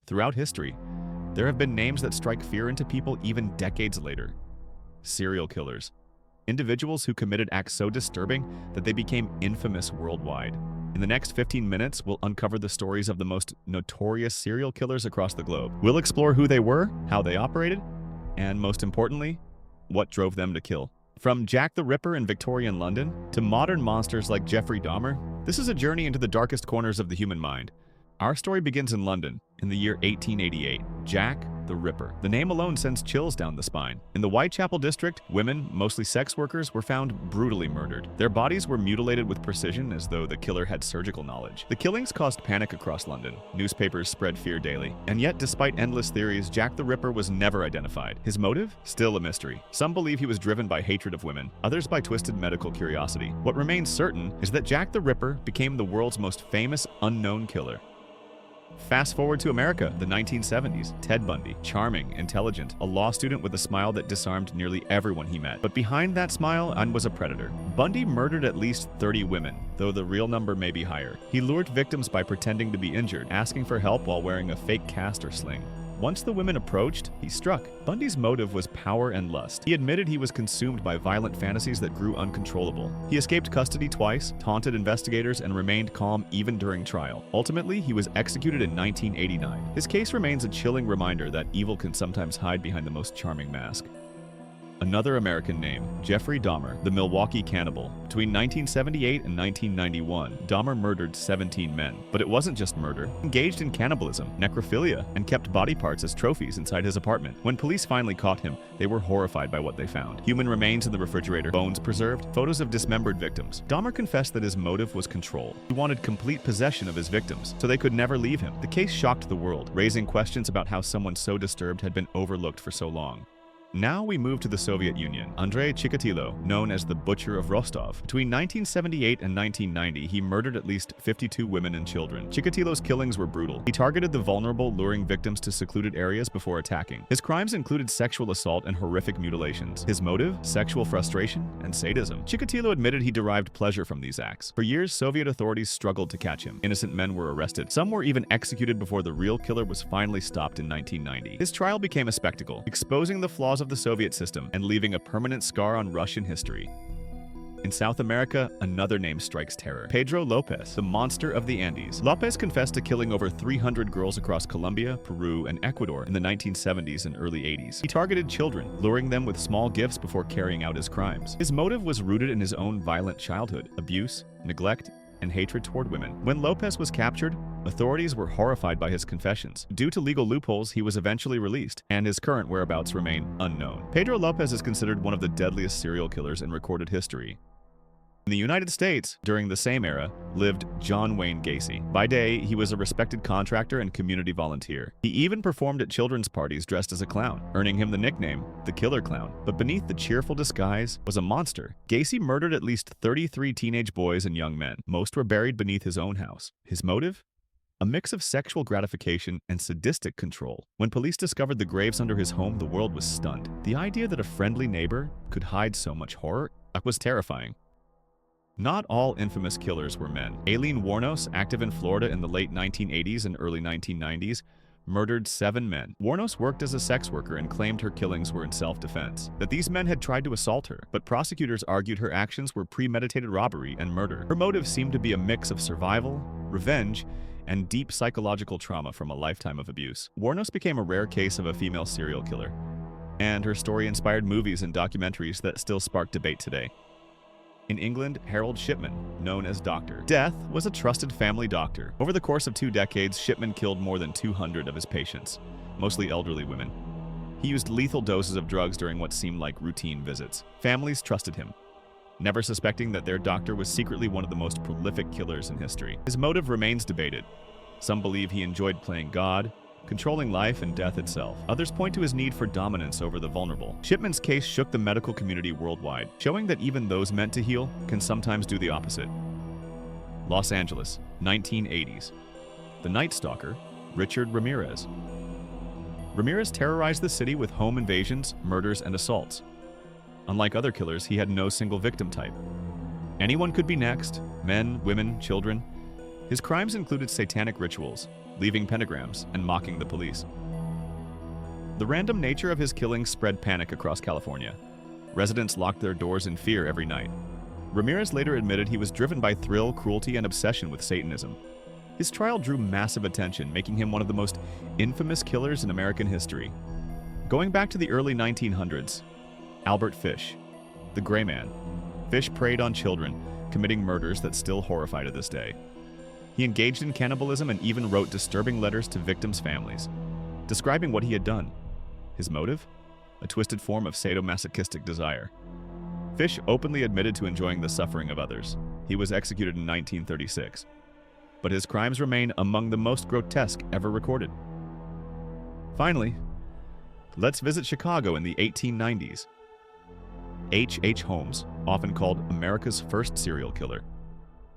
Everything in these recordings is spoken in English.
Throughout history, there have been names that strike fear into people even decades later. Serial killers. Individuals who committed acts so disturbing that they became infamous worldwide. In the next 15 minutes, we'll uncover the stories of the most notorious serial killers across the globe. We'll explore who they were, how they operated, and most importantly, what drove them to kill. From Jack the Ripper in Victorian London to modern monsters like Jeffrey Dahmer, this is a journey into the darkest corners of the human mind. Our story begins in London, in the year 1888. Jack the Ripper. The name alone sends chills down the spine. In the Whitechapel district, women, mostly sex workers, were found brutally murdered. Their bodies were mutilated with precision as though the killer had surgical knowledge. The killings caused panic across London. Newspapers spread fear daily. And yet, despite endless theories, Jack the Ripper was never identified. His motive? Still a mystery. Some believe he was driven by hatred of women, others by twisted medical curiosity. What remains certain is that Jack the Ripper became the world's most famous unknown killer. Fast forward to America, the 1970s. Ted Bundy, charming, intelligent, a law student with a smile that disarmed nearly everyone he met. But behind that smile was a predator. Bundy murdered at least 30 women, though the real number may be higher. He lured victims by pretending to be injured, asking for help while wearing a fake cast or sling. Once the women approached, he struck. Bundy's motive was power and lust. He admitted he was consumed by violent fantasies that grew uncontrollable. He escaped custody twice, taunted investigators, and remained calm even during trial. Ultimately, he was executed in 1989. His case remains a chilling reminder that evil can sometimes hide behind the most charming mask. Another American name, Jeffrey Dahmer, the Milwaukee cannibal. Between 1978 and 1991, Dahmer murdered 17 men. But it wasn't just murder. He engaged in cannibalism, necrophilia, and kept body parts as trophies inside his apartment. When police finally caught him, they were horrified by what they found. Human remains in the refrigerator, bones preserved, photos of dismembered victims. Dahmer confessed that his motive was control. He wanted complete possession of his victims, so they could never leave him. The case shocked the world, raising questions about how someone so disturbed had been overlooked for so long. Now we move to the Soviet Union. Andrei Chikatilo, known as the Butcher of Rostov. Between 1978 and 1990, he murdered at least 52 women and children. Chikatilo's killings were brutal. He targeted the vulnerable, luring victims to secluded areas before attacking. His crimes included sexual assault and horrific mutilations. His motive? Sexual frustration and sadism. Chikatilo admitted he derived pleasure from these acts. For years, Soviet authorities struggled to catch him. Innocent men were arrested. Some were even executed before the real killer was finally stopped in 1990. His trial became a spectacle, exposing the flaws of the Soviet system and leaving a permanent scar on Russian history. In South America, another name strikes terror. Pedro Lopez, the monster of the Andes. Lopez confessed to killing over 300 girls across Colombia, Peru, and Ecuador in the 1970s and early 80s. He targeted children, luring them with small gifts before carrying out his crimes. His motive was rooted in his own violent childhood, abuse, neglect, and hatred toward women. When Lopez was captured, authorities were horrified by his confessions. Due to legal loopholes, he was eventually released, and his current whereabouts remain unknown. Pedro Lopez is considered one of the deadliest serial killers in recorded history. In the United States, during the same era, lived John Wayne Gacy. By day, he was a respected contractor and community volunteer. He even performed at children's parties dressed as a clown, earning him the nickname, the Killer Clown. But beneath the cheerful disguise was a monster. Gacy murdered at least 33 teenage boys and young men. Most were buried beneath his own house. His motive? A mix of sexual gratification and sadistic control. When police discovered the graves under his home, the world was stunned. The idea that a friendly neighbor could hide so much horror was terrifying. Not all infamous killers were men. Aileen Wuornos, active in Florida in the late 1980s and early 1990s, murdered 7 men. Wuornos worked as a sex worker and claimed her killings were in self-defense, that these men had tried to assault her, but prosecutors argued her actions were premeditated robbery and murder. Her motive seemed to be a mix of survival, revenge, and deep psychological trauma from a lifetime of abuse. Wuornos became a rare case of a female serial killer, and her story inspired movies and documentaries that still spark debate today. In England, Harlod Shipman, known as Dr. Death, was a trusted family doctor. Over the course of 2 decades, Shipman killed more than 200 of his patients, mostly elderly women. He used lethal doses of drugs during what seemed like routine visits. Families trusted him, never suspecting that their doctor was secretly one of the most prolific killers in history. His motive remains debated. Some believe he enjoyed playing God, controlling life and death itself. Others point to his need for dominance over the vulnerable. Shipman's case shook the medical community worldwide, showing that even those meant to heal can sometimes do the opposite. Los Angeles, 1980s. The Night Stalker, Richard Ramirez. Ramirez terrorized the city with home invasions, murders, and assaults. Unlike other killers, he had no single victim type. Anyone could be next, men, women, children. His crimes included satanic rituals, leaving pentagrams, and mocking the police. The random nature of his killings spread panic across California. Residents locked their doors in fear every night. Ramirez later admitted he was driven by thrill, cruelty, and obsession with Satanism. His trial drew massive attention, making him one of the most infamous killers in American history. Going back to the early 1900s, Albert Fish, the Gray Man. Fish preyed on children, committing murders that still horrify to this day. He engaged in cannibalism and even wrote disturbing letters to victims' families, describing what he had done. His motive? A twisted form of sadomasochistic desire. Fish openly admitted to enjoying the suffering of others. He was executed in 1936. But his crimes remain among the most grotesque ever recorded. Finally, let's visit Chicago in the 1890s. H. Holmes, often called America's first serial killer.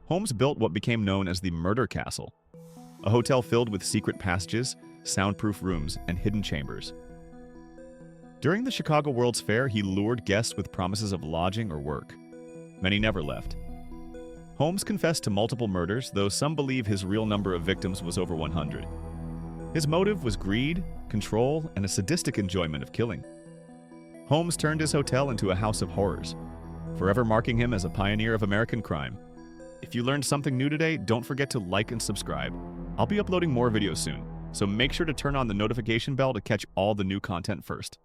Holmes built what became known as the Murder Castle, a hotel filled with secret passages, soundproof rooms, and hidden chambers. During the Chicago World's Fair, he lured guests with promises of lodging or work. Many never left. Holmes confessed to multiple murders, though some believe his real number of victims was over 100. His motive was greed, control, and a sadistic enjoyment of killing. Holmes turned his hotel into a house of horrors, forever marking him as a pioneer of American crime. If you learned something new today, don't forget to like and subscribe. I'll be uploading more videos soon, so make sure to turn on the notification bell to catch all the new content first.